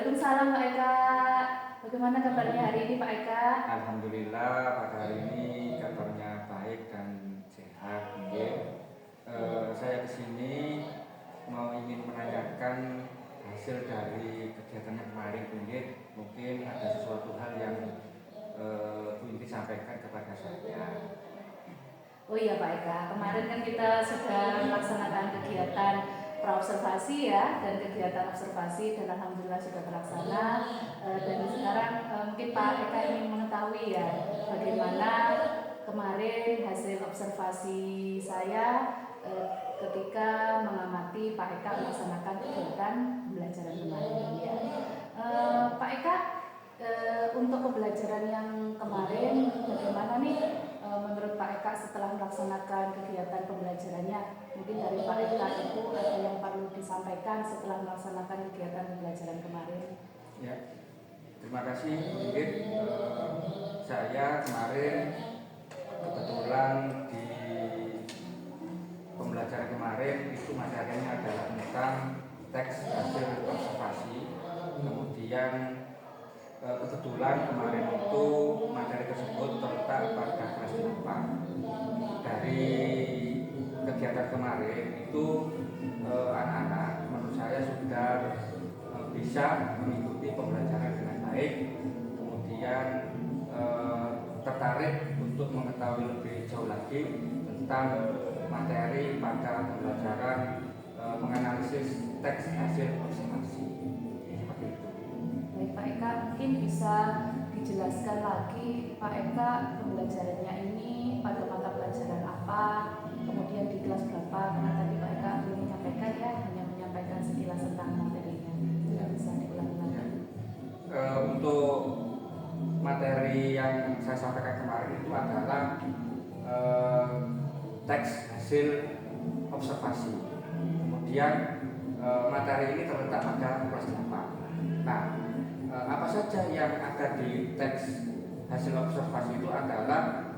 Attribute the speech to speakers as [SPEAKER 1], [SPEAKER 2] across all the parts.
[SPEAKER 1] Waalaikumsalam Pak Eka. Bagaimana kabarnya hari ini Pak Eka?
[SPEAKER 2] Alhamdulillah pada hari ini kabarnya baik dan sehat. Saya kesini mau ingin menanyakan hasil dari kegiatan kemarin. Mungkin ada sesuatu hal yang Bu ingin sampaikan kepada saya.
[SPEAKER 1] Oh iya Pak Eka, kemarin kan kita sudah melaksanakan kegiatan praobservasi ya, dan kegiatan observasi dan alhamdulillah sudah terlaksana. Dan sekarang mungkin Pak Eka ingin mengetahui ya bagaimana kemarin hasil observasi saya ketika mengamati Pak Eka melaksanakan kegiatan pembelajaran kemarin ya. Pak Eka, untuk pembelajaran yang kemarin bagaimana nih menurut Pak Eka setelah melaksanakan kegiatan pembelajarannya? Mungkin dari Pak Eka itu ada yang perlu disampaikan setelah melaksanakan kegiatan pembelajaran kemarin?
[SPEAKER 2] Ya, terima kasih Ingrid. Saya kemarin kebetulan di pembelajaran kemarin itu materinya adalah tentang teks hasil observasi. Kemudian kebetulan kemarin itu materi tersebut terletak pada kelas 8. Dari kegiatan kemarin itu anak-anak menurut saya sudah bisa mengikuti pembelajaran dengan baik, kemudian tertarik untuk mengetahui lebih jauh lagi tentang materi pada pembelajaran menganalisis teks hasil observasi. Seperti itu.
[SPEAKER 1] Baik Pak Eka, mungkin bisa dijelaskan lagi Pak Eka pembelajarannya ini pada mata pelajaran apa, kemudian di kelas berapa, karena tadi Pak Eka belum menyampaikan ya, hanya menyampaikan sekilas tentang materinya. Ya, bisa diulang-ulang.
[SPEAKER 2] Untuk materi yang saya sampaikan kemarin itu adalah teks hasil observasi. Kemudian materi ini terletak pada kelas 8. Nah, apa saja yang ada di teks hasil observasi itu adalah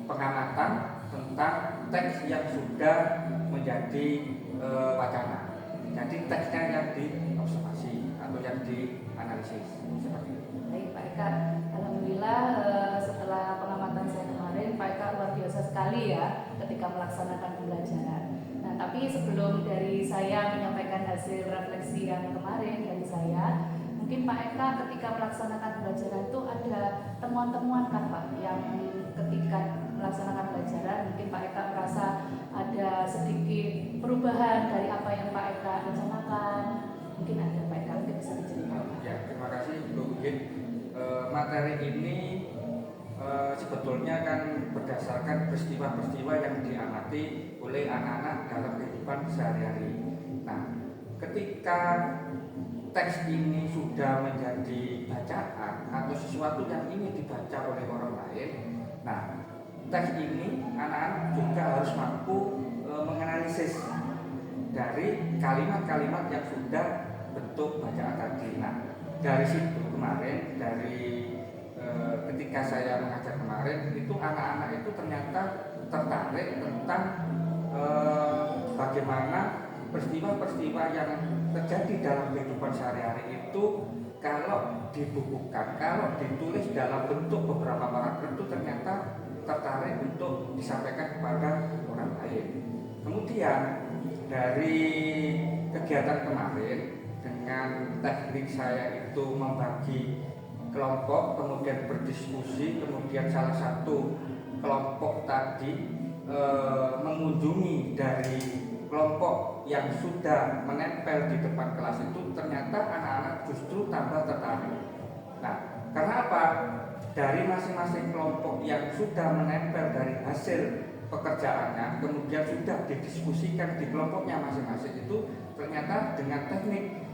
[SPEAKER 2] pengamatan tentang teks yang sudah menjadi wacana. Jadi teksnya yang diobservasi atau yang dianalisis seperti itu.
[SPEAKER 1] Baik Pak Eka, alhamdulillah setelah pengamatan saya kemarin Pak Eka luar biasa sekali ya ketika melaksanakan pembelajaran. Nah, tapi sebelum dari saya menyampaikan hasil refleksi yang kemarin dari saya, mungkin Pak Eka ketika melaksanakan pembelajaran itu ada temuan-temuan kan Pak, yang ketika melaksanakan pembelajaran mungkin Pak Eka merasa ada sedikit perubahan dari apa yang Pak Eka rencanakan. Mungkin ada Pak Eka, mungkin bisa diceritakan.
[SPEAKER 2] Ya, terima kasih Bu Ugin. Materi ini sebetulnya kan berdasarkan peristiwa-peristiwa yang diamati oleh anak-anak dalam kehidupan sehari-hari. Nah, ketika teks ini sudah menjadi bacaan atau sesuatu yang ingin dibaca oleh orang lain, nah teks ini anak-anak juga harus mampu menganalisis dari kalimat-kalimat yang sudah bentuk bacaan tadi. Nah, dari situ kemarin ketika saya mengajar kemarin itu anak-anak itu ternyata tertarik tentang bagaimana peristiwa-peristiwa yang terjadi dalam kehidupan sehari-hari itu kalau dibukukan, kalau ditulis dalam bentuk beberapa paragraf itu ternyata tertarik untuk disampaikan kepada orang lain. Kemudian dari kegiatan kemarin dengan teknik saya itu membagi kelompok, kemudian berdiskusi, kemudian salah satu kelompok tadi mengunjungi dari kelompok yang sudah menempel di depan kelas itu, ternyata anak-anak justru tambah tertarik. Nah, karena apa? Dari masing-masing kelompok yang sudah menempel dari hasil pekerjaannya, kemudian sudah didiskusikan di kelompoknya masing-masing itu, ternyata dengan teknik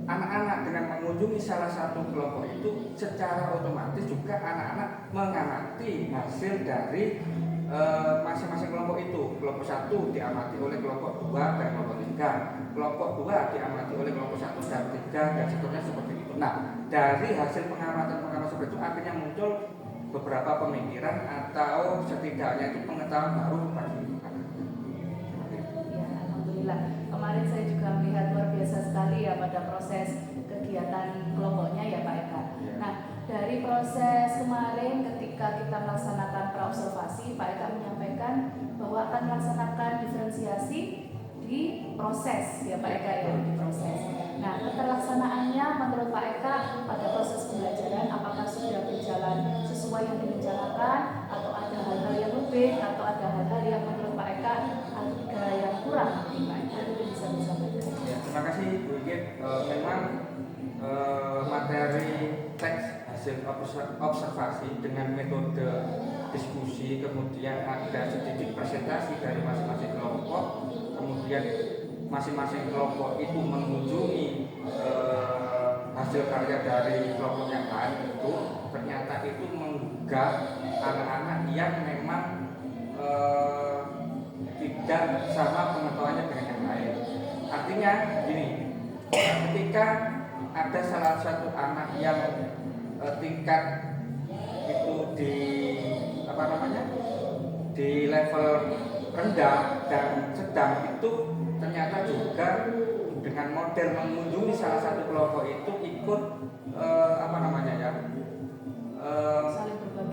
[SPEAKER 2] anak-anak dengan mengunjungi salah satu kelompok itu secara otomatis juga anak-anak mengamati hasil dari masing-masing kelompok itu. Kelompok 1 diamati oleh kelompok 2 dan kelompok 3, kelompok 2 diamati oleh kelompok 1 dan 3 dan seterusnya seperti itu. Nah, dari hasil pengamatan seperti itu akhirnya muncul beberapa pemikiran atau setidaknya itu pengetahuan baru bagi anak.
[SPEAKER 1] Ya, alhamdulillah. Kemarin saya juga melihat luar biasa melaksanakan praobservasi, Pak Eka menyampaikan bahwa akan melaksanakan diferensiasi di proses ya Pak Eka ya, di proses. Nah, keterlaksanaannya menurut Pak Eka pada proses pembelajaran apakah sudah berjalan sesuai yang direncanakan atau ada hal-hal yang lebih atau ada hal-hal yang menurut Pak Eka ada yang kurang mungkin Pak Eka itu bisa disampaikan.
[SPEAKER 2] Ya, terima kasih Bu Igit. Memang materi teks hasil observasi dengan metode diskusi, kemudian ada sedikit presentasi dari masing-masing kelompok, kemudian masing-masing kelompok itu mengunjungi hasil karya dari kelompok yang lain, itu ternyata itu menggugah anak-anak yang memang tidak sama pengetahuannya dengan yang lain. Artinya gini, ketika ada salah satu anak yang tingkat itu di di level rendah dan sedang, itu ternyata juga dengan model mengunjungi salah satu kelompok itu ikut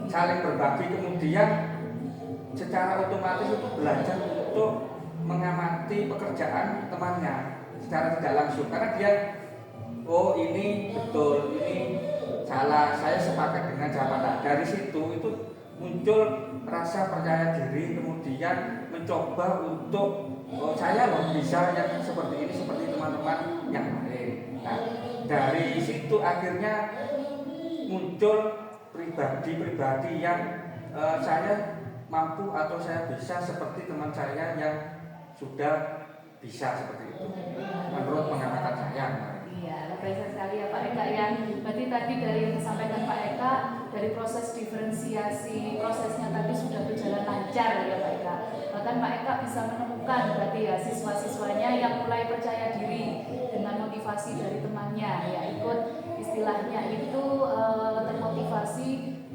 [SPEAKER 2] saling berbagi, kemudian secara otomatis itu belajar untuk mengamati pekerjaan temannya secara tidak langsung, karena dia oh ini betul, ini salah, saya sepakat dengan jawaban. Dari situ itu muncul rasa percaya diri, kemudian mencoba untuk saya loh bisa yang seperti ini, seperti teman-teman yang lain. Nah, dari situ akhirnya muncul pribadi-pribadi yang saya mampu atau saya bisa seperti teman saya yang sudah bisa seperti itu menurut pengamatan saya.
[SPEAKER 1] Iya, luar biasa sekali ya Pak Eka ya. Berarti tadi dari yang disampaikan Pak Eka, dari proses diferensiasi, prosesnya tadi sudah berjalan lancar ya Pak Eka. Bahkan Pak Eka bisa menemukan berarti ya siswa-siswanya yang mulai percaya diri dengan motivasi dari temannya, ya ikut istilahnya itu termotivasi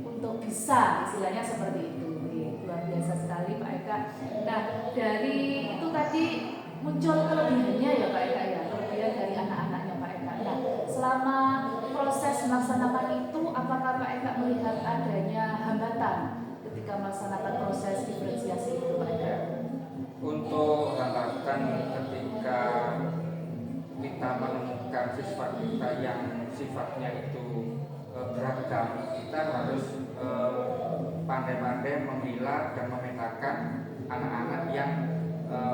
[SPEAKER 1] untuk bisa, istilahnya seperti itu. Luar biasa sekali Pak Eka. Nah, dari itu tadi muncul kelebihannya ya Pak Eka ya, kelebihan dari anak-anaknya Pak Eka. Nah, selama proses melaksanakan itu, apakah Pak Eka melihat adanya hambatan ketika melaksanakan proses diferensiasi itu Pak Eka?
[SPEAKER 2] Untuk hambatan ketika kita menemukan siswa kita yang sifatnya itu beragam, kita harus pandai-pandai memilah dan memetakan anak-anak yang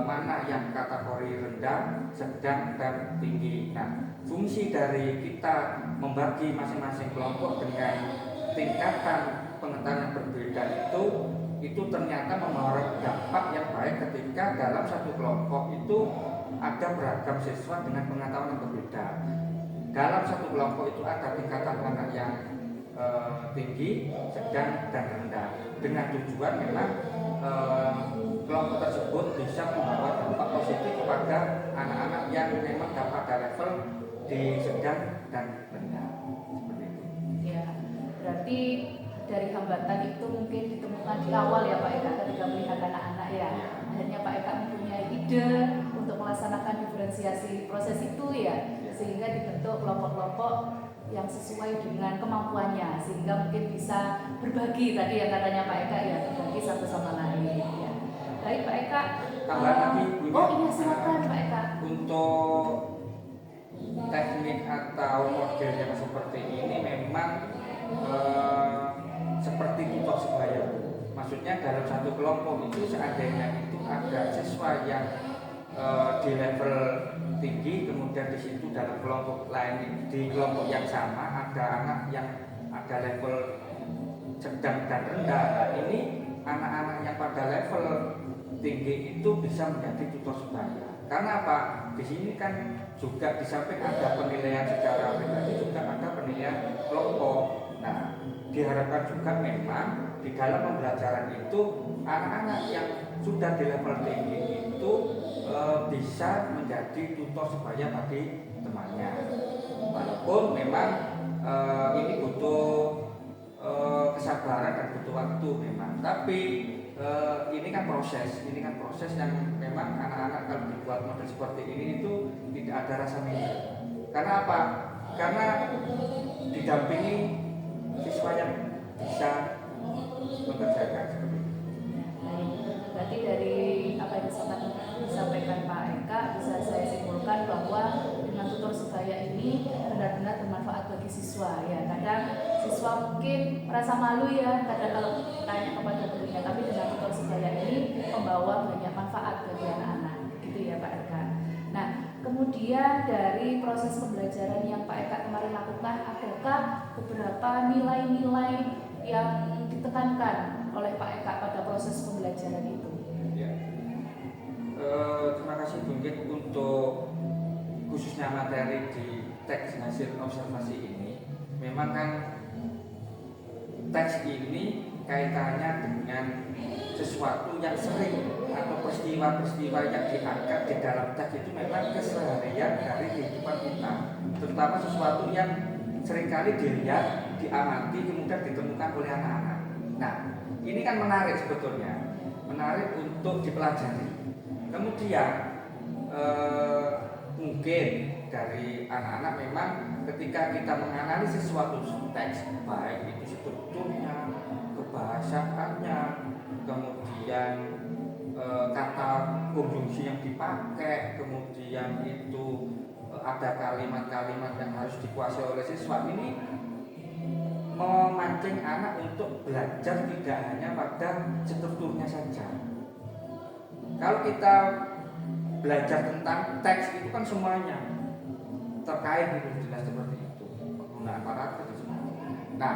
[SPEAKER 2] mana yang kategori rendah, sedang, dan tinggi. Nah, fungsi dari kita membagi masing-masing kelompok dengan tingkatan pengetahuan yang berbeda itu ternyata membawa dampak yang baik ketika dalam satu kelompok itu ada beragam siswa dengan pengetahuan yang berbeda. Dalam satu kelompok itu ada tingkatan anak yang tinggi, sedang, dan rendah, dengan tujuan memang kelompok tersebut bisa membawa dampak positif kepada anak-anak yang memang dapat pada level di sedang dan rendah. Seperti itu.
[SPEAKER 1] Ya, berarti dari hambatan itu mungkin ditemukan di awal ya Pak Eka ketika melihat anak-anak ya. Akhirnya Pak Eka mempunyai ide untuk melaksanakan diferensiasi proses itu ya, sehingga dibentuk kelompok-kelompok yang sesuai dengan kemampuannya, sehingga mungkin bisa berbagi tadi yang katanya Pak Eka ya, berbagi satu sama lain ya. Baik Pak Eka.
[SPEAKER 2] Tambahan lagi, Bu.
[SPEAKER 1] Oh iya silakan Pak Eka.
[SPEAKER 2] Untuk teknik atau model yang seperti ini memang seperti tutor sebaya. Maksudnya dalam satu kelompok itu seandainya itu ada siswa yang di level tinggi, kemudian di situ dalam kelompok lain di kelompok yang sama ada anak yang ada level sedang dan rendah. Nah, ini anak-anak yang pada level tinggi itu bisa menjadi tutor sebaya. Karena apa? Di sini kan juga di samping ada penilaian secara pribadi, juga ada penilaian kelompok. Nah, diharapkan juga memang di dalam pembelajaran itu anak-anak yang sudah di level tinggi itu bisa menjadi tutor sebaya bagi temannya. Walaupun memang ini butuh kesabaran dan butuh waktu memang. Tapi ini kan proses yang memang anak-anak kalau dibuat model seperti ini itu tidak ada rasa minder. Karena apa? Karena didampingi siswa yang bisa mengerjakan seperti itu.
[SPEAKER 1] Berarti dari apa yang disampaikan Pak Eka bisa saya simpulkan bahwa dengan tutor sebaya ini benar-benar bermanfaat bagi siswa ya. Kadang siswa mungkin merasa malu ya kadang kalau tanya kepada gurunya, tapi dengan tutor sebaya ini membawa banyak manfaat bagi anak-anak gitu ya Pak Eka. Nah, kemudian dari proses pembelajaran yang Pak Eka kemarin lakukan, adakah beberapa nilai-nilai yang ditekankan oleh Pak Eka pada proses pembelajaran itu?
[SPEAKER 2] Ya. Terima kasih Bung Kit untuk khususnya materi di teks hasil observasi ini. Memang kan teks ini kaitannya dengan sesuatu yang sering atau peristiwa-peristiwa yang diangkat di dalam teks itu memang keseharian dari kehidupan kita, terutama sesuatu yang seringkali dilihat, diamati, kemudian ditemukan oleh anak-anak. Nah, ini kan menarik sebetulnya, menarik untuk dipelajari. Kemudian mungkin dari anak-anak memang ketika kita menganalisis suatu teks, baik itu strukturnya, kebahasaannya, kemudian kata konjungsi yang dipakai, kemudian itu ada kalimat-kalimat yang harus dikuasai oleh siswa, ini memancing anak untuk belajar tidak hanya pada strukturnya saja. Kalau kita belajar tentang teks itu kan semuanya terkait itu jelas seperti itu, penggunaan paragraf itu semua. Nah,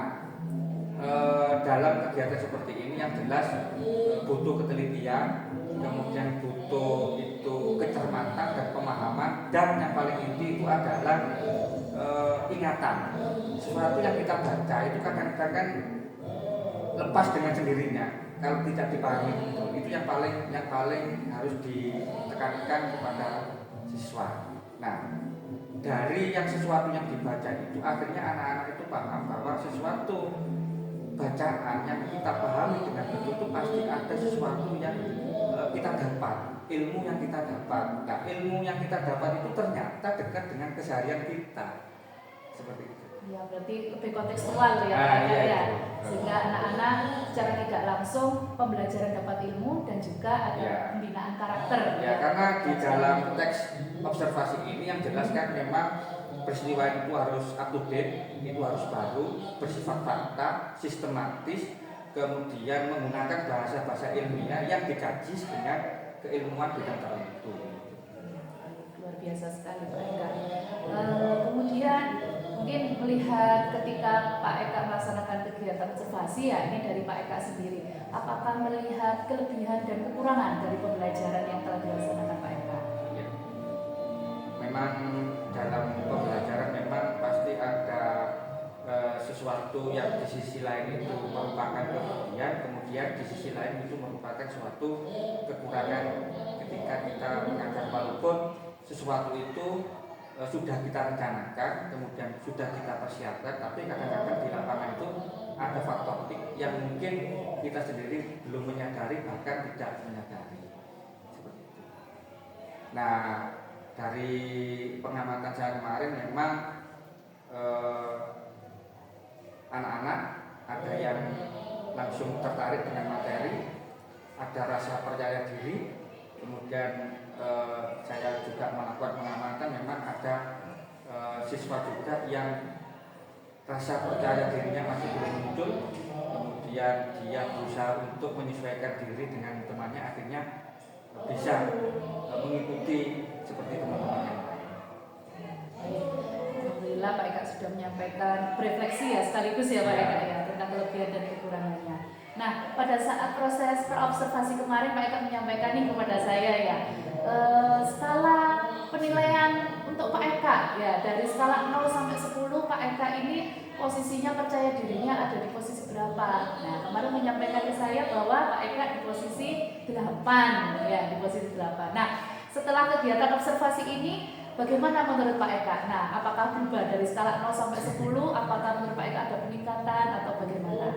[SPEAKER 2] dalam kegiatan seperti ini yang jelas butuh ketelitian, kemudian butuh itu kecermatan dan pemahaman, dan yang paling inti itu adalah ingatan. Sesuatu yang kita baca itu kadang-kadang kan lepas dengan sendirinya kalau tidak dipahami itu yang paling harus ditekankan kepada siswa. Nah, dari yang sesuatu yang dibaca itu akhirnya anak-anak itu paham bahwa sesuatu bacaan yang kita pahami dengan betul itu pasti ada sesuatu yang kita dapat, ilmu yang kita dapat. Nah, ilmu yang kita dapat itu ternyata dekat dengan keseharian kita, seperti itu.
[SPEAKER 1] Ya, berarti lebih kontekstual ya, ya. Sehingga anak-anak secara tidak langsung pembelajaran dapat ilmu dan juga ada pembinaan karakter.
[SPEAKER 2] Ya, karena di dalam teks observasi ini yang jelas kan memang peristiwa itu harus up to date, itu harus baru, bersifat fakta, sistematis, kemudian menggunakan bahasa-bahasa ilmiah yang dikaji dengan keilmuan bidang tertentu.
[SPEAKER 1] Luar biasa sekali Pak Eka. Kemudian mungkin melihat ketika Pak Eka melaksanakan kegiatan observasi ya, ini dari Pak Eka sendiri, apakah melihat kelebihan dan kekurangan dari pembelajaran yang telah dilaksanakan Pak Eka?
[SPEAKER 2] Ya. Memang dalam pembelajaran memang pasti ada sesuatu yang di sisi lain itu merupakan kelebihan, kemudian di sisi lain itu merupakan suatu kekurangan ketika kita mengajar, walaupun sesuatu itu sudah kita rencanakan, kemudian sudah kita persiapkan, tapi kadang-kadang di lapangan itu ada faktor yang mungkin kita sendiri belum menyadari, bahkan tidak menyadari, seperti itu. Nah, dari pengamatan saya kemarin memang anak-anak ada yang langsung tertarik dengan materi, ada rasa percaya diri, kemudian saya juga melakukan pengamatan memang ada siswa juga yang rasa percaya dirinya masih belum muncul, kemudian dia berusaha untuk menyesuaikan diri dengan temannya, akhirnya bisa mengikuti seperti teman-teman yang lain.
[SPEAKER 1] Alhamdulillah Pak Eka sudah menyampaikan refleksi ya sekaligus ya Pak Eka ya tentang kelebihan dan kekurangannya. Nah, pada saat proses perobservasi kemarin Pak Eka menyampaikan ini kepada saya ya, skala penilaian untuk Pak Eka ya, dari skala 0 sampai 10 Pak Eka ini posisinya percaya dirinya ada di posisi berapa. Nah, kemarin menyampaikan ke saya bahwa Pak Eka di posisi 8 ya, di posisi 8. Nah, setelah kegiatan observasi ini bagaimana menurut Pak Eka? Nah, apakah berubah dari skala 0 sampai 10? Apakah menurut Pak Eka ada peningkatan atau bagaimana?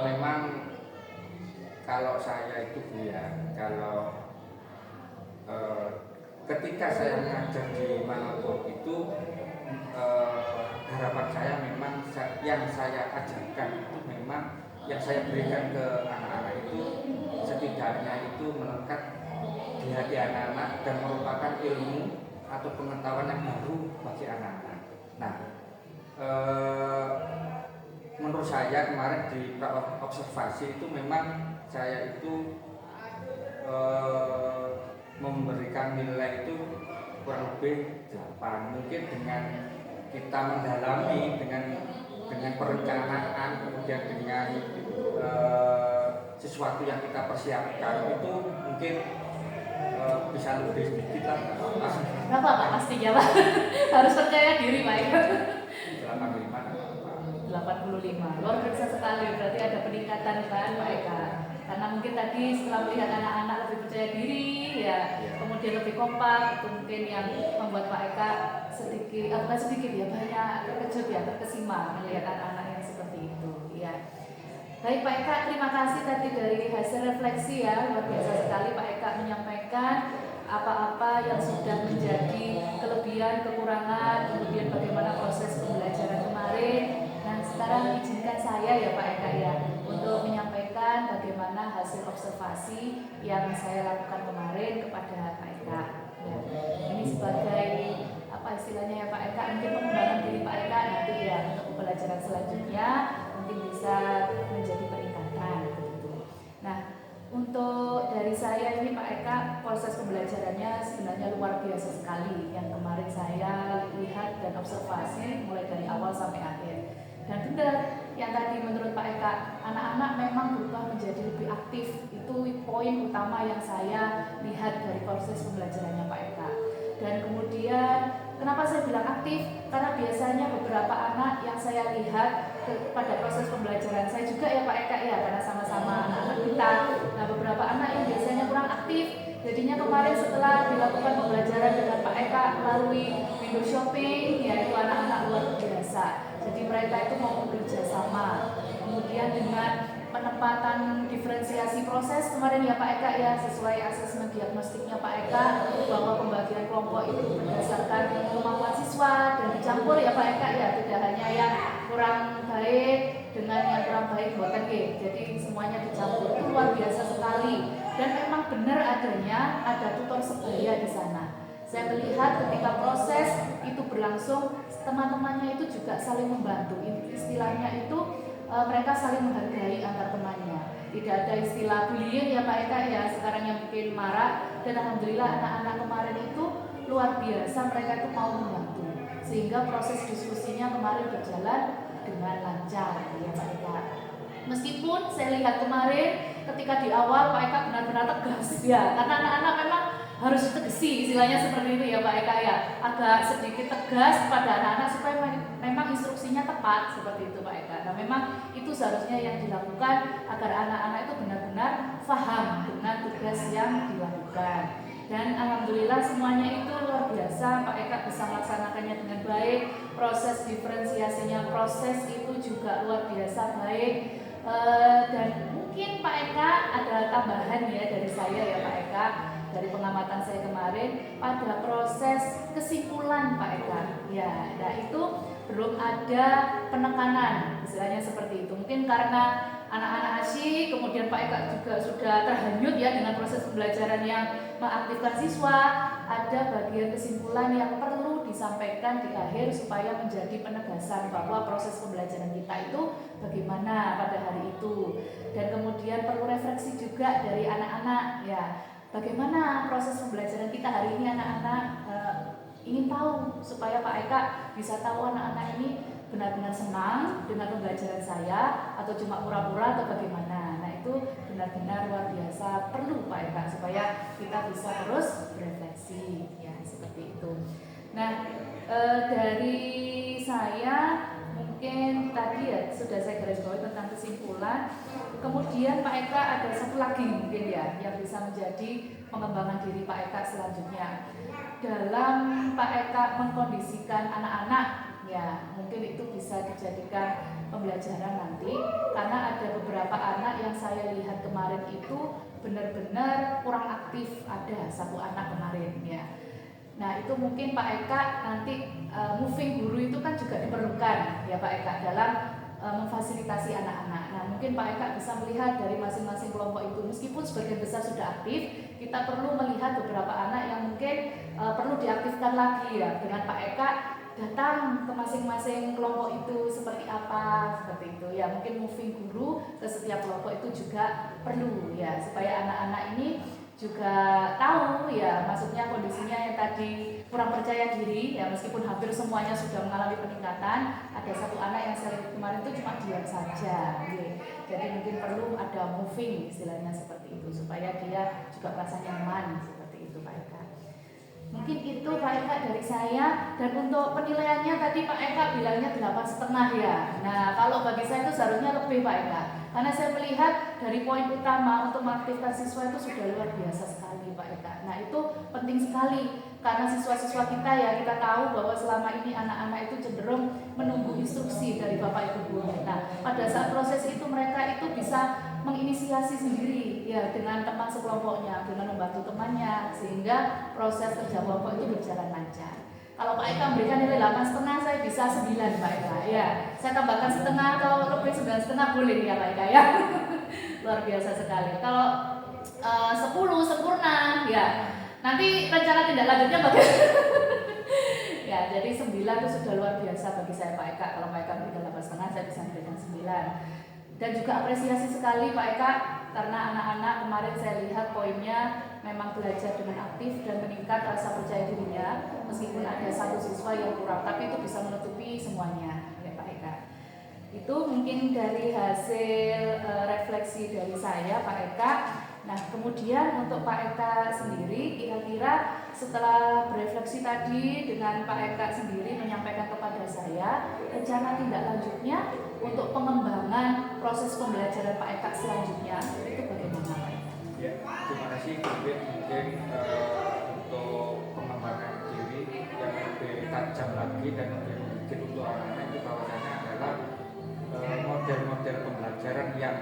[SPEAKER 2] Memang kalau saya itu ya, kalau ketika saya mengajar di manapun itu harapan saya memang yang saya ajarkan itu memang yang saya berikan ke anak-anak itu setidaknya itu melekat di hati anak-anak dan merupakan ilmu atau pengetahuan yang baru bagi anak-anak. Nah, menurut saya kemarin di observasi itu memang saya itu memberikan nilai itu kurang lebih 8. Mungkin dengan kita mendalami dengan perencanaan, kemudian dengan sesuatu yang kita persiapkan itu mungkin bisa lebih sedikit lah.
[SPEAKER 1] Berapa Pak pastinya Pak? Harus percaya diri Pak. 85. Luar biasa sekali, berarti ada peningkatan kan Pak Eka. Karena mungkin tadi setelah melihat anak-anak lebih percaya diri ya, kemudian lebih kompak, itu mungkin yang membuat Pak Eka bukan sedikit ya, banyak terkejut ya, terkesima melihat anak-anak yang seperti itu ya. Baik Pak Eka, terima kasih tadi dari hasil refleksi ya, luar biasa sekali Pak Eka menyampaikan apa-apa yang sudah menjadi kelebihan, kekurangan, kemudian bagaimana proses pembelajaran kemarin. Nah sekarang izinkan saya ya Pak Eka ya, untuk menyampaikan bagaimana hasil observasi yang saya lakukan kemarin kepada Pak Eka ya. Ini sebagai apa istilahnya ya Pak Eka, mungkin pengembangan diri Pak Eka nanti ya untuk pembelajaran selanjutnya mungkin bisa menjadi peningkatan begitu. Nah untuk dari saya ini Pak Eka, proses pembelajarannya sebenarnya luar biasa sekali yang kemarin saya lihat dan observasi mulai dari awal sampai akhir. Dan benar yang tadi menurut Pak Eka, anak-anak memang berubah menjadi lebih aktif. Itu poin utama yang saya lihat dari proses pembelajarannya Pak Eka. Dan kemudian kenapa saya bilang aktif? Karena biasanya beberapa anak yang saya lihat pada proses pembelajaran saya juga ya Pak Eka ya, karena sama-sama anak-anak kita. Nah beberapa anak yang biasanya kurang aktif, jadinya kemarin setelah dilakukan pembelajaran dengan Pak Eka melalui window shopping, yaitu anak-anak luar biasa. Jadi mereka itu mau bekerja sama. Kemudian dengan penempatan diferensiasi proses kemarin ya Pak Eka ya, sesuai asesmen diagnostiknya Pak Eka, bahwa pembagian kelompok itu berdasarkan kemampuan siswa dan dicampur ya Pak Eka ya, tidak hanya yang kurang baik dengan yang kurang baik buatan G. Jadi semuanya dicampur, itu luar biasa sekali. Dan memang benar adanya ada tutor sebaya di sana. Saya melihat ketika proses itu berlangsung, teman-temannya itu juga saling membantu. Istilahnya itu mereka saling menghargai antar temannya. Tidak ada istilah bullying ya Pak Eka ya, sekarang yang mungkin marak. Dan alhamdulillah anak-anak kemarin itu luar biasa, mereka itu mau membantu. Sehingga proses diskusinya kemarin berjalan dengan lancar ya Pak Eka. Meskipun saya lihat kemarin ketika di awal Pak Eka benar-benar tegas ya, karena anak-anak memang harus ditegesi, istilahnya seperti itu ya Pak Eka ya, agak sedikit tegas pada anak-anak supaya memang instruksinya tepat seperti itu Pak Eka. Nah memang itu seharusnya yang dilakukan agar anak-anak itu benar-benar paham dengan tugas yang dilakukan. Dan alhamdulillah semuanya itu luar biasa, Pak Eka bisa melaksanakannya dengan baik. Proses diferensiasinya, proses itu juga luar biasa baik. Dan mungkin Pak Eka ada tambahan ya dari saya ya Pak Eka, dari pengamatan saya kemarin pada proses kesimpulan Pak Eka ya, nah itu belum ada penekanan istilahnya seperti itu. Mungkin karena anak-anak asyik, kemudian Pak Eka juga sudah terhanyut ya dengan proses pembelajaran yang mengaktifkan siswa. Ada bagian kesimpulan yang perlu disampaikan di akhir supaya menjadi penegasan bahwa proses pembelajaran kita itu bagaimana pada hari itu. Dan kemudian perlu refleksi juga dari anak-anak ya, bagaimana proses pembelajaran kita hari ini. Anak-anak ingin tahu supaya Pak Eka bisa tahu anak-anak ini benar-benar senang dengan pembelajaran saya atau cuma pura-pura atau bagaimana. Nah itu benar-benar luar biasa perlu Pak Eka supaya kita bisa terus berefleksi ya seperti itu. Nah dari saya mungkin tadi ya sudah saya garis bawahi tentang kesimpulan. Kemudian Pak Eka ada satu lagi mungkin ya yang bisa menjadi pengembangan diri Pak Eka selanjutnya dalam Pak Eka mengkondisikan anak-anak ya, mungkin itu bisa dijadikan pembelajaran nanti, karena ada beberapa anak yang saya lihat kemarin itu benar-benar kurang aktif. Ada satu anak kemarin ya. Nah itu mungkin Pak Eka nanti moving guru itu kan juga diperlukan ya Pak Eka dalam memfasilitasi anak-anak. Nah, mungkin Pak Eka bisa melihat dari masing-masing kelompok itu, meskipun sebagian besar sudah aktif, kita perlu melihat beberapa anak yang mungkin perlu diaktifkan lagi ya. Dengan Pak Eka datang ke masing-masing kelompok itu seperti apa, seperti itu ya. Mungkin moving guru ke setiap kelompok itu juga perlu ya, supaya anak-anak ini juga tahu ya, maksudnya kondisinya yang tadi kurang percaya diri ya, meskipun hampir semuanya sudah mengalami peningkatan, ada satu anak yang saya lihat kemarin itu cuma diam saja ya. Jadi mungkin perlu ada moving istilahnya seperti itu, supaya dia juga merasa nyaman seperti itu Pak Eka. Mungkin itu Pak Eka dari saya. Dan untuk penilaiannya tadi Pak Eka bilangnya 8,5 ya. Nah, kalau bagi saya itu seharusnya lebih Pak Eka, karena saya melihat dari poin utama untuk mengaktifkan siswa itu sudah luar biasa sekali Pak Eka. Nah, itu penting sekali, karena siswa-siswa kita ya, kita tahu bahwa selama ini anak-anak itu cenderung menunggu instruksi dari Bapak Ibu guru. Nah, pada saat proses itu mereka itu bisa menginisiasi sendiri ya, dengan teman sekelompoknya, dengan membantu temannya, sehingga proses kerja kelompok itu berjalan lancar. Kalau Pak Eka memberikan nilai 8,5, saya bisa 9 Pak Eka ya. Saya tambahkan setengah atau lebih 9,5 boleh ya Pak Eka ya. Luar biasa sekali. Kalau 10 sempurna ya. Nanti rencana tindak lanjutnya bagaimana? Ya, jadi 9 itu sudah luar biasa bagi saya Pak Eka. Kalau Pak Eka berikan 8,5, saya bisa berikan 9. Dan juga apresiasi sekali Pak Eka, karena anak-anak kemarin saya lihat poinnya memang belajar dengan aktif dan meningkat rasa percaya dirinya, meskipun ada satu siswa yang kurang, tapi itu bisa menutupi semuanya ya Pak Eka. Itu mungkin dari hasil refleksi dari saya Pak Eka. Nah, kemudian untuk Pak Eka sendiri, kira-kira setelah berefleksi tadi dengan Pak Eka sendiri menyampaikan kepada saya, rencana tindak lanjutnya untuk pengembangan proses pembelajaran Pak Eka selanjutnya itu bagaimana Pak Eka?
[SPEAKER 2] Ya, terima kasih mungkin untuk pengembangan diri yang lebih tajam lagi dan lebih mungkin untuk anak-anak itu bahwasannya adalah model-model pembelajaran yang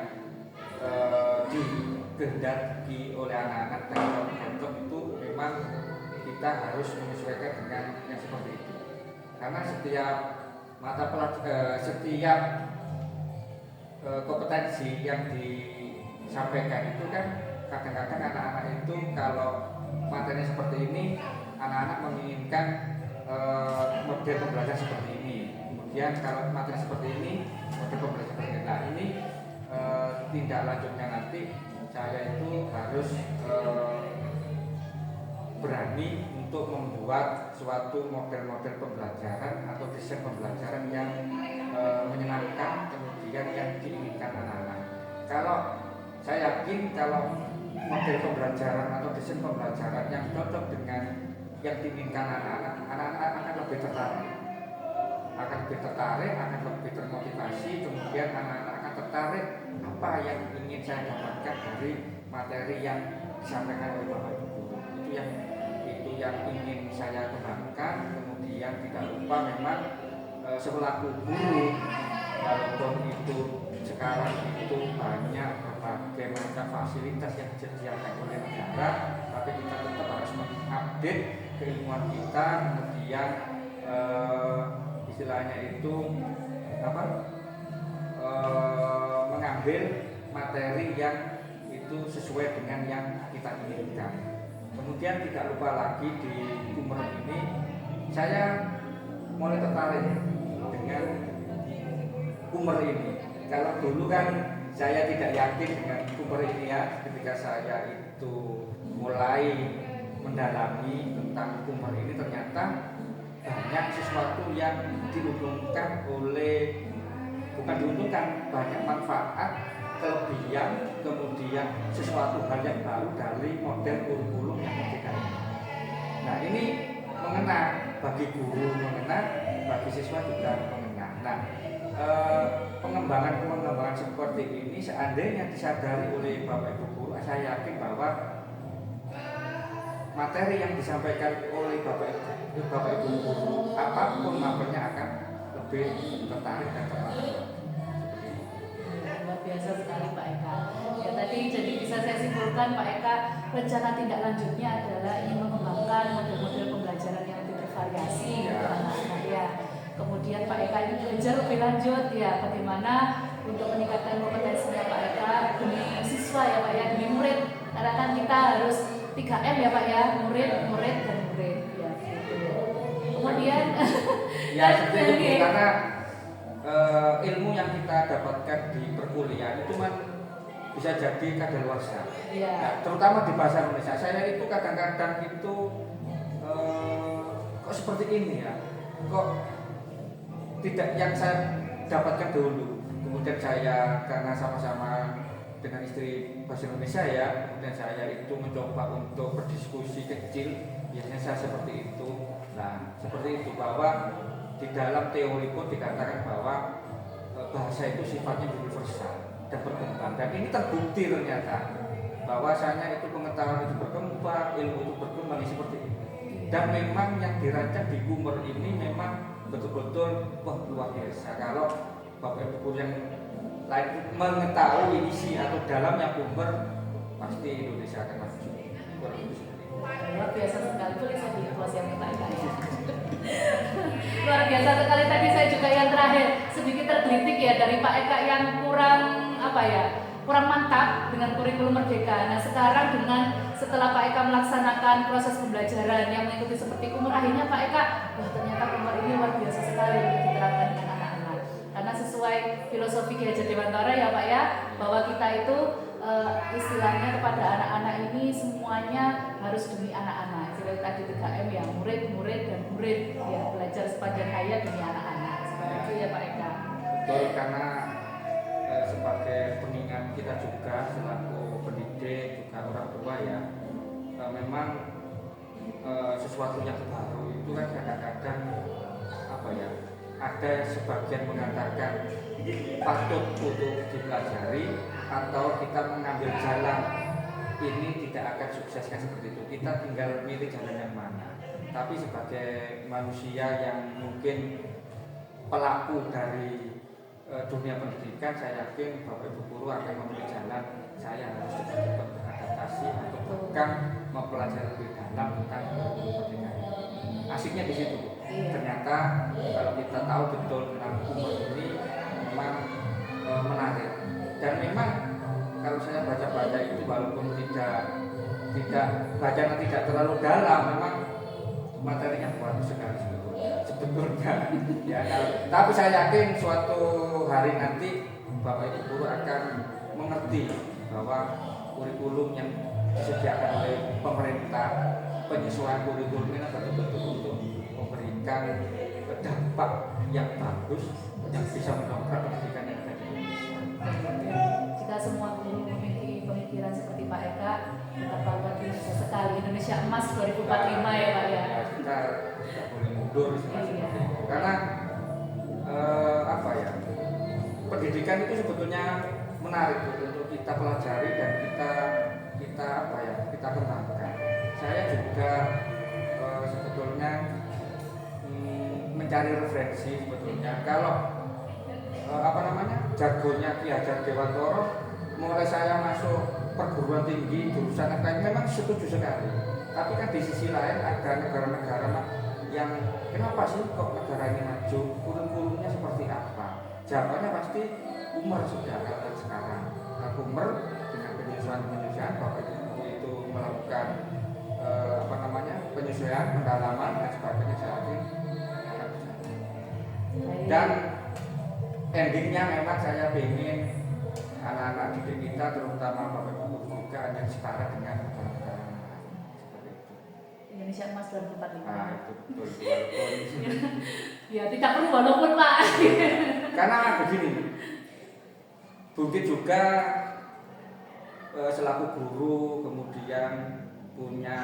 [SPEAKER 2] dikehendaki oleh anak-anak dalam kelompok itu memang kita harus menyesuaikan dengan yang seperti itu, karena setiap setiap kompetensi yang disampaikan itu kan kadang-kadang anak-anak itu kalau materi seperti ini, anak-anak menginginkan model pembelajaran seperti ini. Kemudian kalau materi seperti ini, model pembelajaran seperti ini. Nah, ini tindak lanjutnya nanti saya itu harus berani untuk membuat suatu model-model pembelajaran atau desain pembelajaran yang menyenangkan, kemudian yang diinginkan anak-anak. Kalau saya yakin kalau model pembelajaran atau desain pembelajaran yang cocok dengan yang diinginkan anak-anak, anak-anak akan lebih tertarik, akan lebih termotivasi, kemudian anak-anak akan tertarik apa yang ingin saya dapatkan dari materi yang disampaikan oleh Bapak Ibu guru. Itu yang ingin saya kembangkan. Kemudian tidak lupa memang selaku guru, walaupun itu sekarang itu banyak berbagai macam fasilitas yang disediakan oleh negara, tapi kita tetap harus mengupdate keilmuan kita, kemudian istilahnya itu mengambil materi yang itu sesuai dengan yang kita inginkan. Kemudian tidak lupa lagi di Kummer ini saya mulai tertarik dengan Kummer ini. Kalau dulu kan saya tidak yakin dengan Kummer ini ya, ketika saya itu mulai mendalami tentang Kummer ini ternyata banyak sesuatu yang diuntungkan banyak manfaat, kelebihan, kemudian sesuatu hal yang baru dari model kurikulum yang merdeka ini. Nah, ini mengena bagi guru, mengena bagi siswa juga mengena. Nah, pengembangan seperti ini seandainya disadari oleh Bapak Ibu guru, saya yakin bahwa materi yang disampaikan oleh Bapak Ibu guru apapun materinya akan lebih tertarik dan tertarik.
[SPEAKER 1] Luar biasa sekali Pak Eka. Ya, tadi jadi bisa saya simpulkan Pak Eka, rencana tindak lanjutnya adalah ingin mengembangkan model-model pembelajaran yang lebih bervariasi untuk anak-anak ya. Kemudian Pak Eka ini juga belajar lebih lanjut ya bagaimana untuk meningkatkan kompetensinya Pak Eka demi siswa ya Pak ya, demi murid. Karena kan kita harus 3M ya Pak ya, murid, murid dan murid ya. Gitu. Kemudian
[SPEAKER 2] ya seperti itu karena ilmu yang kita dapatkan di perkuliahan itu kan bisa jadi kadaluarsa.
[SPEAKER 1] ya.
[SPEAKER 2] Nah, terutama di bahasa Indonesia. Saya itu kadang-kadang itu kok seperti ini ya, kok tidak yang saya dapatkan dulu. Kemudian saya karena sama-sama dengan istri bahasa Indonesia ya, kemudian saya itu mencoba untuk berdiskusi kecil, biasanya saya seperti itu. Nah, seperti itu bahwa di dalam teori pun dikatakan bahwa bahasa itu sifatnya universal dan berkembang, dan ini terbukti ternyata bahwasanya itu pengetahuan itu berkembang, ilmu itu berkembang seperti itu. Dan memang yang dirancang di Kummer ini memang betul-betul wah luar biasa. Kalau Bapak Ibu yang lain mengetahui isi atau dalamnya Kummer, pasti Indonesia akan maju.
[SPEAKER 1] Luar biasa sekali, boleh saya di close yang Pak ya. Luar biasa sekali, tadi saya juga yang terakhir sedikit tergelitik ya dari Pak Eka yang kurang mantap dengan kurikulum Merdeka. Nah sekarang setelah Pak Eka melaksanakan proses pembelajaran yang mengikuti seperti Kummer, akhirnya Pak Eka, wah ternyata Kummer ini luar biasa sekali untuk diterapkan dengan anak-anak. Karena sesuai filosofi Ki Hajar Dewantara ya Pak ya, bahwa kita itu istilahnya kepada anak-anak ini semuanya harus demi anak-anak. Jadi tadi 3M ya, murid, murid dan murid ya, belajar sepanjang hayat demi anak-anak. Seperti itu ya Pak Eka.
[SPEAKER 2] Betul, karena sebagai pengingat kita juga selaku pendidik juga orang tua ya, memang sesuatu yang baru itu kan kadang-kadang ada sebagian mengatakan patut untuk dipelajari atau kita mengambil jalan ini tidak akan sukseskan seperti itu, kita tinggal milih jalan yang mana. Tapi sebagai manusia yang mungkin pelaku dari dunia pendidikan, saya yakin Bapak Ibu guru akan memilih jalan saya harus cepat-cepat beradaptasi atau bahkan mempelajari lebih dalam tentang pendidikan. Asiknya di situ. Ternyata kalau kita tahu betul tentang Kummer ini memang menarik, dan memang kalau saya baca-baca itu walaupun tidak bacanya tidak terlalu dalam, memang materinya bagus sekali sebetulnya ya. Tapi saya yakin suatu hari nanti Bapak Ibu guru akan mengerti bahwa kurikulum yang disediakan oleh pemerintah, penyesuaian kurikulum ini betul-betul untuk memberikan dampak yang bagus yang bisa mendongkrak pendidikan yang ada di Indonesia.
[SPEAKER 1] Jika semua guru memiliki pemikiran seperti Pak Eka, betapa luar biasa sekali Indonesia Emas 2045 ya Pak ya.
[SPEAKER 2] Kita tidak boleh mundur seperti itu. Karena pendidikan itu sebetulnya menarik untuk kita pelajari dan kita kembangkan. Saya juga sebetulnya mencari referensi sebetulnya. Kalau jargonnya Ki Hajar Dewantara, mulai saya masuk perguruan tinggi jurusan FKM memang setuju sekali. Tapi kan di sisi lain ada negara-negara yang kenapa sih kok negara ini maju, kurikulumnya seperti apa? Jawabannya pasti Kummer sudah ada sekarang. Nah, Kummer dengan penyesuaian Bapak Ibu itu melakukan penyesuaian, pendalaman dan sebagainya, saya yakin akan bisa. Dan endingnya memang saya ingin anak-anak didik kita, terutama Bapak Ibu juga ada setara dengan negara-negara seperti itu.
[SPEAKER 1] Indonesia Emas 2045.
[SPEAKER 2] Nah, itu betul. Walaupun
[SPEAKER 1] ya tidak perlu walaupun Pak.
[SPEAKER 2] Karena begini, mungkin juga selaku guru kemudian punya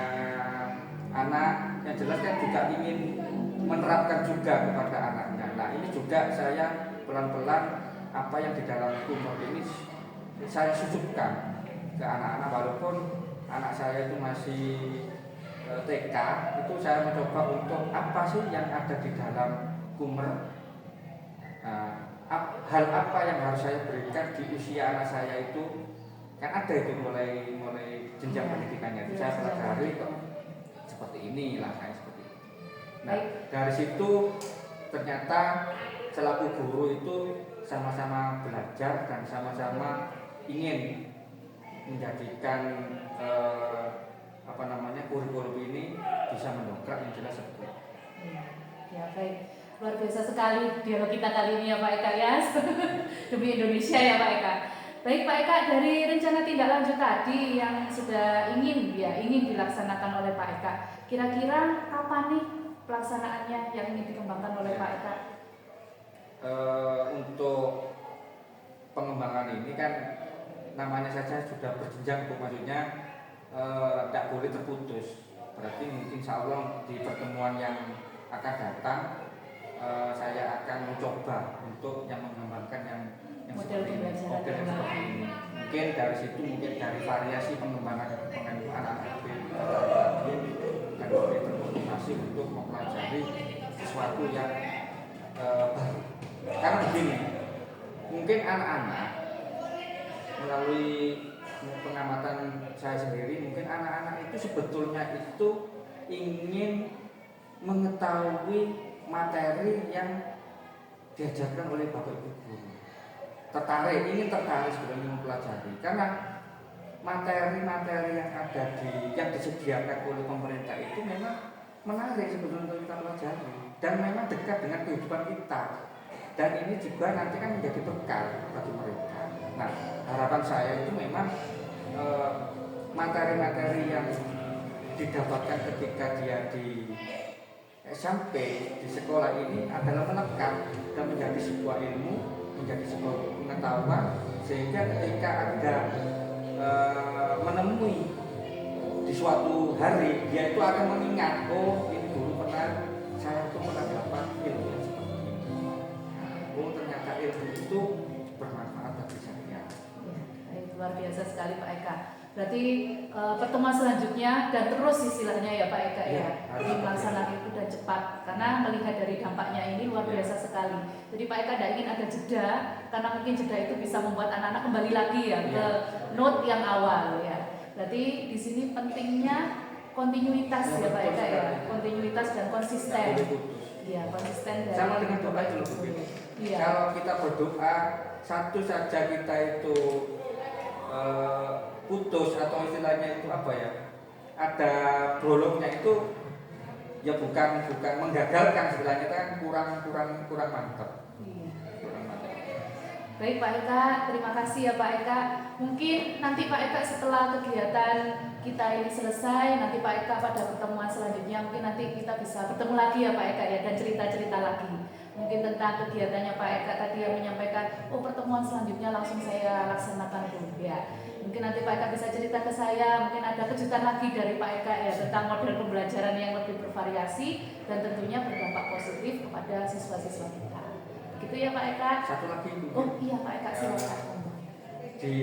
[SPEAKER 2] anak, yang jelas kan juga ingin menerapkan juga kepada anaknya. Nah ini juga saya pelan-pelan apa yang di dalam Kummer ini saya susupkan ke anak-anak, walaupun anak saya itu masih TK, itu saya mencoba untuk apa sih yang ada di dalam Kummer. Hal apa yang harus saya berikan di usia anak saya itu, kan ada itu mulai jenjang pendidikannya. Saya pelajari kok seperti inilah, kayak seperti itu. Nah dari situ ternyata selaku guru itu sama-sama belajar dan sama-sama ingin menjadikan kurikulum ini bisa mendongkrak yang jelas seperti itu.
[SPEAKER 1] Ya baik, luar biasa sekali dialog kita kali ini ya Pak Eka ya. Demi Indonesia ya Pak Eka. Baik Pak Eka, dari rencana tindak lanjut tadi yang sudah ingin dilaksanakan oleh Pak Eka, kira-kira kapan nih pelaksanaannya yang ingin dikembangkan oleh Pak Eka?
[SPEAKER 2] Untuk pengembangan ini kan namanya saja sudah berjenjang, Bu, maksudnya tidak boleh terputus. Berarti mungkin insya Allah di pertemuan yang akan datang saya akan mencoba untuk yang mengembangkan yang
[SPEAKER 1] Model pembelajaran
[SPEAKER 2] yang seperti ini. Mungkin dari situ, mungkin dari variasi pengembangan anak-anak dan lebih termotivasi untuk mempelajari sesuatu yang baru. Karena begini, mungkin anak-anak melalui pengamatan saya sendiri, mungkin anak-anak itu sebetulnya itu ingin mengetahui materi yang diajarkan oleh Bapak Ibu guru. Ingin tertarik sebetulnya mempelajari, karena materi-materi yang disediakan oleh pemerintah itu memang menarik sebetulnya untuk kita pelajari dan memang dekat dengan kehidupan kita. Dan ini juga nanti kan menjadi bekal bagi mereka. Nah, harapan saya itu memang materi-materi yang didapatkan ketika dia di SMP, di sekolah ini adalah melekat dan menjadi sebuah ilmu, menjadi sebuah pengetahuan, sehingga ketika Anda menemui di suatu hari, dia itu akan mengingat, oh ini dulu saya tuh pernah dapat ilmu yang seperti ini. Oh ternyata ilmu itu bermanfaat bagi saya.
[SPEAKER 1] Luar biasa sekali Pak Eka. Berarti pertemuan selanjutnya dan terus istilahnya ya Pak Eka ya, melaksanakan itu dan cepat, karena melihat dari dampaknya ini luar biasa sekali. Jadi Pak Eka tidak ingin ada jeda, karena mungkin jeda itu bisa membuat anak-anak kembali lagi ya ke note yang awal ya. Berarti di sini pentingnya kontinuitas ya Pak Eka ya, kontinuitas dan konsisten. Iya, konsisten dari
[SPEAKER 2] sama dengan doa itu loh. Iya. Kalau kita berdoa satu saja kita itu putus atau istilahnya itu apa ya, ada bolongnya itu ya bukan menggagalkan, istilahnya kan kurang mantap.
[SPEAKER 1] Iya. Baik Pak Eka, terima kasih ya Pak Eka. Mungkin nanti Pak Eka setelah kegiatan kita ini selesai, nanti Pak Eka pada pertemuan selanjutnya mungkin nanti kita bisa bertemu lagi ya Pak Eka ya, dan cerita-cerita lagi mungkin tentang kegiatannya Pak Eka tadi yang menyampaikan, oh pertemuan selanjutnya langsung saya laksanakan dulu ya. Mungkin nanti Pak Eka bisa cerita ke saya, mungkin ada kejutan lagi dari Pak Eka ya tentang model pembelajaran yang lebih bervariasi dan tentunya berdampak positif kepada siswa-siswa kita. Begitu ya Pak Eka?
[SPEAKER 2] Satu lagi Bu.
[SPEAKER 1] Oh iya Pak Eka, silakan.
[SPEAKER 2] Di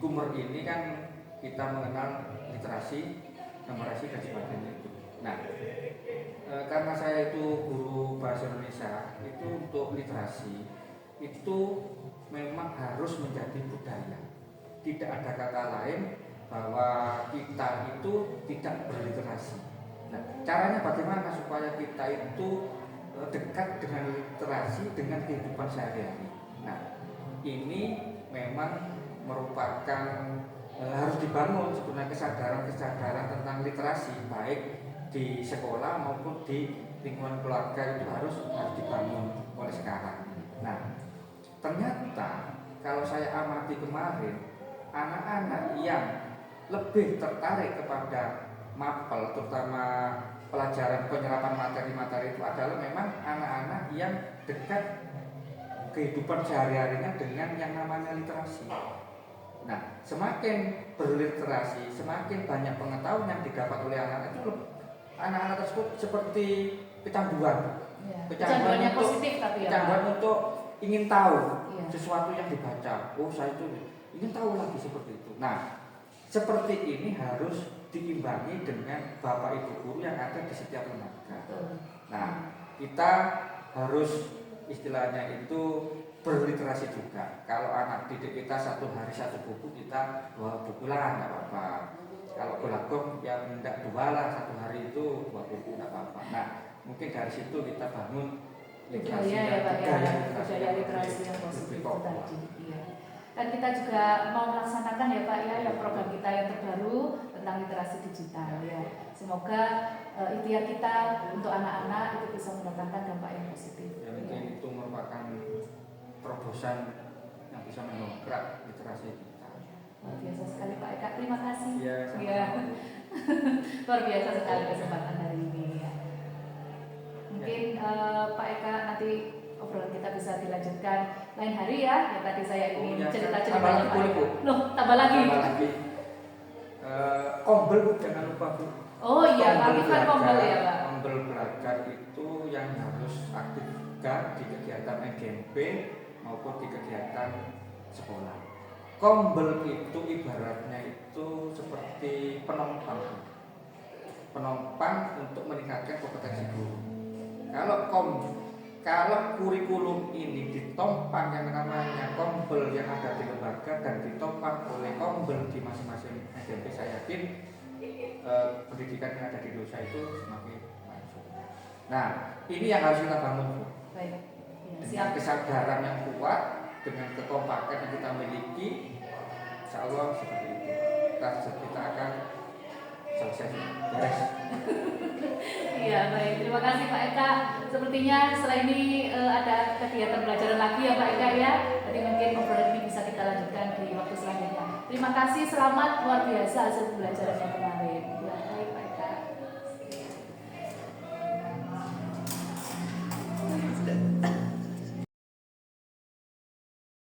[SPEAKER 2] Kumur ini kan kita mengenal literasi, numerasi dan sebagainya itu. Nah, karena saya itu guru bahasa Indonesia, itu untuk literasi itu memang harus menjadi budaya. Tidak ada kata lain bahwa kita itu tidak berliterasi. Nah, caranya bagaimana supaya kita itu dekat dengan literasi, dengan kehidupan sehari-hari. Nah, ini memang merupakan harus dibangun sebenarnya kesadaran tentang literasi, baik di sekolah maupun di lingkungan keluarga itu harus dibangun oleh sekarang. Nah, ternyata kalau saya amati kemarin, anak-anak yang lebih tertarik kepada mapel, terutama pelajaran penyerapan materi-materi itu adalah memang anak-anak yang dekat kehidupan sehari-harinya dengan yang namanya literasi. Nah, semakin berliterasi, semakin banyak pengetahuan yang didapat oleh anak-anak itu, anak-anak tersebut seperti kecanduan.
[SPEAKER 1] Ya, kecanduan yang positif tapi ya.
[SPEAKER 2] Kecanduan untuk ingin tahu sesuatu yang dibaca. Oh, saya itu ingin tahu lagi seperti itu. Nah, seperti ini harus diimbangi dengan Bapak Ibu guru yang ada di setiap lembaga. Nah, kita harus istilahnya itu berliterasi juga. Kalau anak didik kita satu hari satu buku, kita 2 buku lah nggak apa-apa. Kalau belakang ya tidak 2 lah, satu hari itu 2 buku nggak apa-apa. Nah, mungkin dari situ kita bangun
[SPEAKER 1] budaya ya Pak ya, budaya literasi yang positif itu tadi. Iya. Dan kita juga mau melaksanakan ya Pak ya, yang program kita yang terbaru tentang literasi digital ya. Semoga ikhtiar kita untuk anak-anak itu bisa mendatangkan dampak yang positif.
[SPEAKER 2] Ya, mungkin itu merupakan terobosan yang bisa mendongkrak literasi kita.
[SPEAKER 1] Luar biasa sekali Pak Eka, terima kasih.
[SPEAKER 2] Ya.
[SPEAKER 1] Luar biasa sekali kesempatan hari ini ya. Mungkin Pak Eka nanti obrolan kita bisa dilanjutkan lain hari ya. Ya tadi saya ingin cerita-cerita
[SPEAKER 2] tambah lagi boleh Bu?
[SPEAKER 1] Loh, tambah lagi.
[SPEAKER 2] Kombel Bu, jangan lupa Bu.
[SPEAKER 1] Oh iya, aktifkan kombel ya Pak.
[SPEAKER 2] Kombel belajar itu yang harus aktifkan di kegiatan NGMP maupun di kegiatan sekolah. Kombel itu ibaratnya itu seperti penopang untuk meningkatkan kompetensi guru. Kalau kurikulum ini ditopang yang namanya kombel yang ada di lembaga dan ditopang oleh kombel di masing-masing SMP, saya yakin pendidikan yang ada di Indonesia itu semakin maju. Nah, ini yang harus kita bangun.
[SPEAKER 1] Baik. Ya,
[SPEAKER 2] dengan kesadaran yang kuat, dengan kekompakan yang kita miliki, insya Allah seperti itu. Kita akan selesai beres.
[SPEAKER 1] Iya baik, terima kasih Pak Eka. Sepertinya setelah ini ada kegiatan pelajaran lagi ya Pak Eka ya. Jadi mungkin obrolan ini bisa kita lanjutkan di waktu selanjutnya. Terima kasih, selamat luar biasa hasil pembelajaran yang kemarin.